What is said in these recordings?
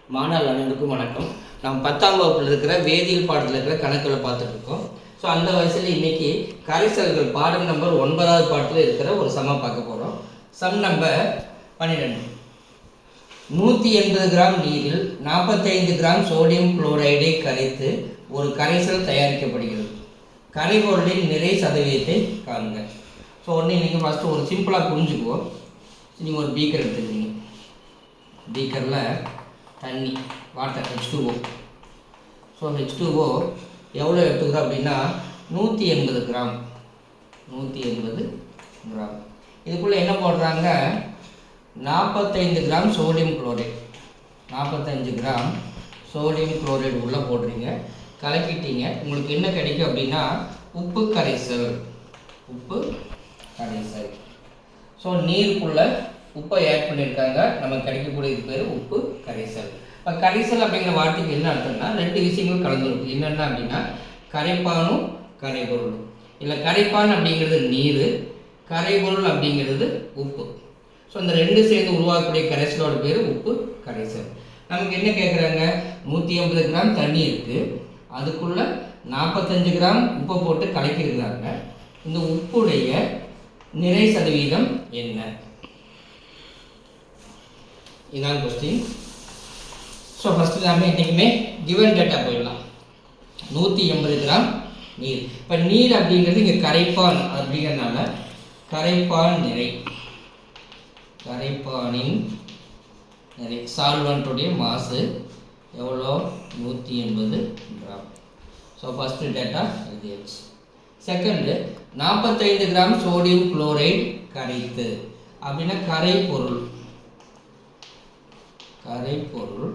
மாணவர்கள் அனைவருக்கும் வணக்கம். நம்ம 10ஆம் வகுப்பில் இருக்கிற வேதியியல் பாடத்தில் இருக்கிற கணக்குகளை பார்த்துட்டு இருக்கோம். ஸோ அந்த வயசில் இன்னைக்கு கரைசல்கள் பாடம் நம்பர் 9வது பாடத்தில் இருக்கிற ஒரு சம பார்க்க போகிறோம். Sum number 12. 180 கிராம் நீரில் 45 கிராம் சோடியம் குளோரைடை கரைத்து ஒரு கரைசல் தயாரிக்கப்படுகிறது. கரைபொருளின் நிறை சதவீதத்தை காண்க. ஸோ ஒன்று நீங்கள் ஃபஸ்ட்டு ஒரு சிம்பிளாக புரிஞ்சுக்குவோம். நீங்கள் ஒரு பீக்கர் எடுத்துக்கிறீங்க. பீக்கரில் தண்ணி வாட்டர் H2O. ஸோ H2O எவ்வளோ எடுத்துக்கிறோம் அப்படின்னா 180 கிராம். 180 கிராம். இதுக்குள்ளே என்ன போடுறாங்க? 45 gram sodium chloride. 45 gram sodium chloride உள்ளே போடுறீங்க, கலக்கிட்டீங்க. உங்களுக்கு என்ன கிடைக்கும் அப்படின்னா உப்பு கரைசல். உப்பு கரைசல். ஸோ நீருக்குள்ளே உப்பை ஆட் பண்ணியிருக்காங்க, நமக்கு கிடைக்கக்கூடியது பேர் உப்பு கரைசல். இப்போ கரைசல் அப்படிங்கிற வார்த்தைக்கு என்ன அர்த்தம்னா ரெண்டு விஷயங்கள் கலந்துருக்கு. என்னென்ன அப்படின்னா கரைப்பானும் கரைபொருள். இல்லை கரைப்பான் அப்படிங்கிறது நீர், கரைபொருள் அப்படிங்கிறது உப்பு. ஸோ இந்த ரெண்டு சேர்ந்து உருவாக்கக்கூடிய கரைசலோட பேர் உப்பு கரைசல். நமக்கு என்ன கேட்குறாங்க? 180 கிராம் தண்ணி இருக்குது, அதுக்குள்ளே 45 கிராம் உப்பை போட்டு கலக்கியிருக்கிறாங்க. இந்த உப்புடைய நிறை சதவீதம் என்ன? இதான் கொஸ்டின். ஸோ ஃபஸ்ட்டு நம்ம என்றைக்குமே கிவன் டேட்டா போயிடலாம். 180 கிராம் நீர். இப்போ நீர் அப்படிங்கிறது இங்கே கரைப்பான் அப்படிங்கிறதுனால கரைப்பான் நிறை, கரைப்பானின் நிறை சால்வெண்ட்டுடைய மாசு எவ்வளோ? 180 கிராம். ஸோ ஃபஸ்ட்டு டேட்டா எழுதியாச்சு. செகண்டு 45 கிராம் சோடியம் குளோரைடு கரைத்து அப்படின்னா கரைப்பொருள். கரைப்பொருள்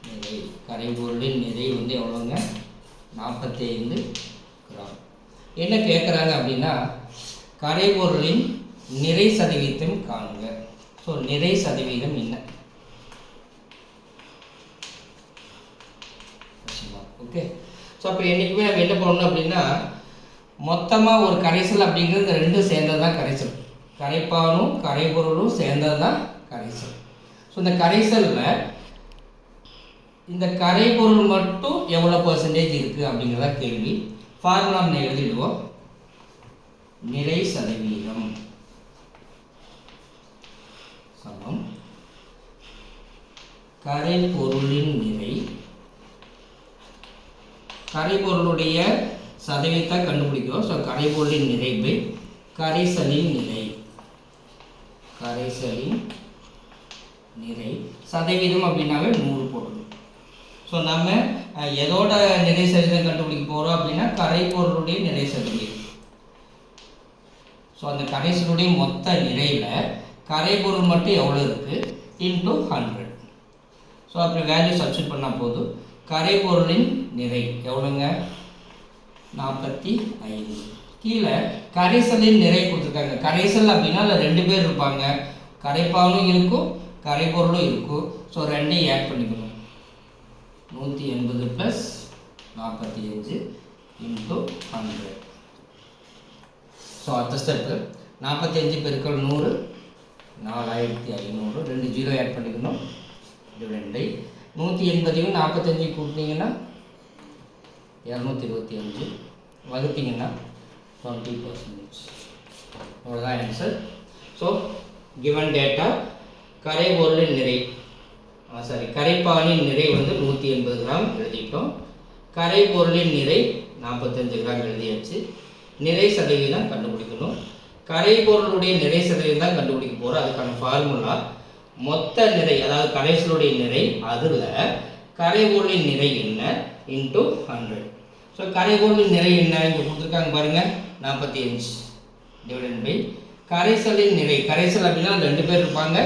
நிறை, கரைப்பொருளின் நிறை வந்து எவ்வளோங்க? 45 கிராம். என்ன கேட்குறாங்க அப்படின்னா கரைப்பொருளின் நிறை சதவீதம் காணுங்க. ஸோ நிறை சதவீதம் என்ன? ஓகே. ஸோ அப்போ என்றைக்குமே நம்ம என்ன பண்ணணும் அப்படின்னா மொத்தமாக ஒரு கரைசல் அப்படிங்கிறது இந்த ரெண்டும் சேர்ந்தது தான் கரைசல். கரைப்பானும் கரைப்பொருளும் சேர்ந்தது தான் கரைசல். ஸோ இந்த கரைசலில் இந்த கரைபொருள் மட்டும் எவ்வளோ பர்சன்டேஜ் இருக்குது அப்படிங்கிறத கேள்வி. ஃபார்முலா நம்ம எழுதிடுவோம். நிறை சதவீதம் சமம் கரைபொருளின் நிறை. கரைபொருளுடைய சதவீதத்தை கண்டுபிடிக்கிறோம். ஸோ கரைபொருளின் நிறை பை கரைசலின் நிறை. கரைசலின் நிறை சதவீதம் அப்படின்னாவே 100 போடணும். ஸோ நம்ம எதோட நிறை சதவீதம் கண்டுபிடிக்க போகிறோம் அப்படின்னா கரைபொருளுடைய நிறை சதவீதம். ஸோ அந்த கரைசலுடைய மொத்த நிறையில் கரைபொருள் மட்டும் எவ்வளோ இருக்குது இன்ட்டு 100. ஸோ அப்படி வேல்யூ சப்ஸ்டிட் பண்ணால் போதும். கரைபொருளின் நிறை எவ்வளோங்க? 45. கீழே கரைசலின் நிறை கொடுத்துருக்காங்க. கரைசல் அப்படின்னா அதில் 2 பேர் இருப்பாங்க, கரைப்பானும் இருக்கும் கரைபொருளும் இருக்கும். ஸோ ரெண்டையும் ஆட் பண்ணிக்கணும். 180 + 45 இன்ட்டு 100. ஸோ அடுத்த ஸ்டெப்பு 45 பெருக்கல் 100 4500. 2 0 ஆட் பண்ணிக்கணும். டிவைடை 180 45 கூட்டினீங்கன்னா 225 வகுத்தீங்கன்னா 20%. அவ்வளோதான் ஆன்சர். ஸோ கிவன் டேட்டா கரைபொருளின் நிறை கரைப்பானின் நிறை வந்து 180 கிராம் எழுதிட்டோம். கரைபொருளின் நிறை 45 கிராம் எழுதியாச்சு. நிறை சதவீதம் கண்டுபிடிக்கணும். கரைபொருளுடைய நிறை சதவீதம் தான் கண்டுபிடிக்க போகிறோம். அதுக்கான ஃபார்முலா மொத்த நிறை, அதாவது கரைசலுடைய நிறை, அதில் கரைபொருளின் நிறை என்ன இன்ட்டு 100. ஸோ கரைபொருளின் நிறை என்ன இங்கே கொடுத்துருக்காங்க பாருங்கள், 45 டிவைடட் பை கரைசலின் நிறை. கரைசல் அப்படின்னா 2 பேர் இருப்பாங்க,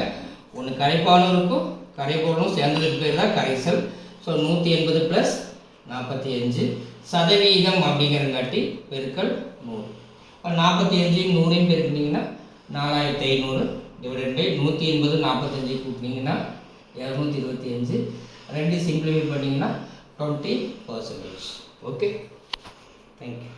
ஒன்று கரைப்பானும் இருக்கும் கரைபொருளும் சேர்ந்ததுக்கு பேர் தான் கரைசல். ஸோ 180 + 45 சதவீதம் அப்படிங்கிறங்காட்டி பெருக்கல் 100. இப்போ 45 100 பெருக்கினீங்கன்னா 4500 டிவைடட் பை 180 45 கூட்டினீங்கன்னா 225. 2 சிம்பிளிஃபை பண்ணிங்கன்னா 20%. Okay, thank you.